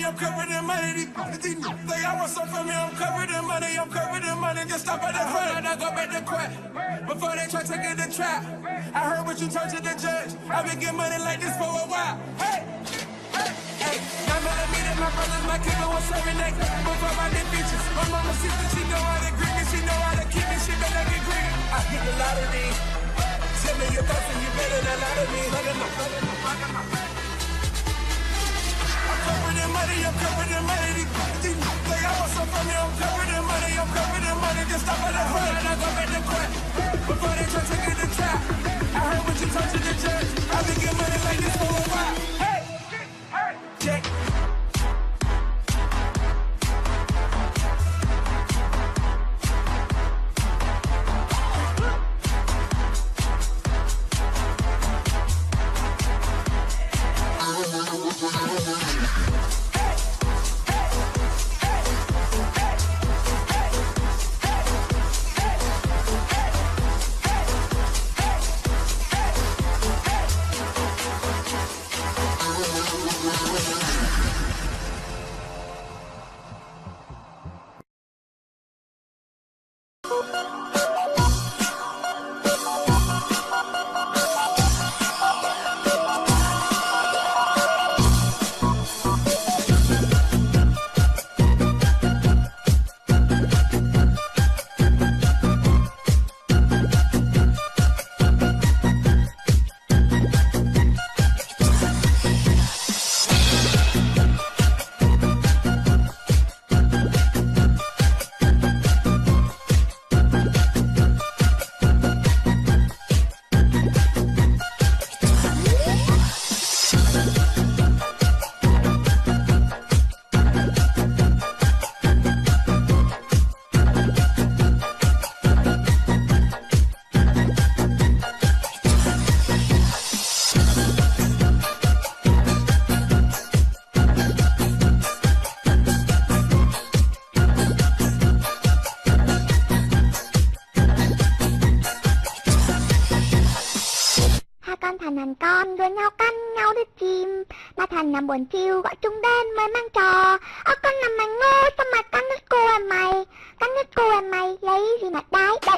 I'm covered in money. These say I want some from me, I'm covered in money, I'm covered in money. Just stop at the front and I go back to court. Before they try to get the trap, I heard what you told to the judge. I've been getting money like this for a while. Hey, hey, hey. 9mm, my brothers, my kid, was serving that. Before my new bitches, my mama sister, she know how to greet me, she know how to keep me, she better get greedy. I hit a lot of these. Tell me your thoughts and you better not lie to me. I'm covered in money, I'm covered in money. These say I want some from me, I'm covered in money, I'm covered in money. Just stop at the front and I go back to court. Before they try to get the trap, I heard what you told to the judge. I've been getting money like this for a while. Hey, hey, check. Thành con đua nhau cắn nhau đứt chim, ba thành nằm buồn chiều gọi chúng đến mới mang trò. Con nằm mày ngô sao mà cắn đứt cô em mày, cắn đứt cô em mày lấy gì mà đái đây.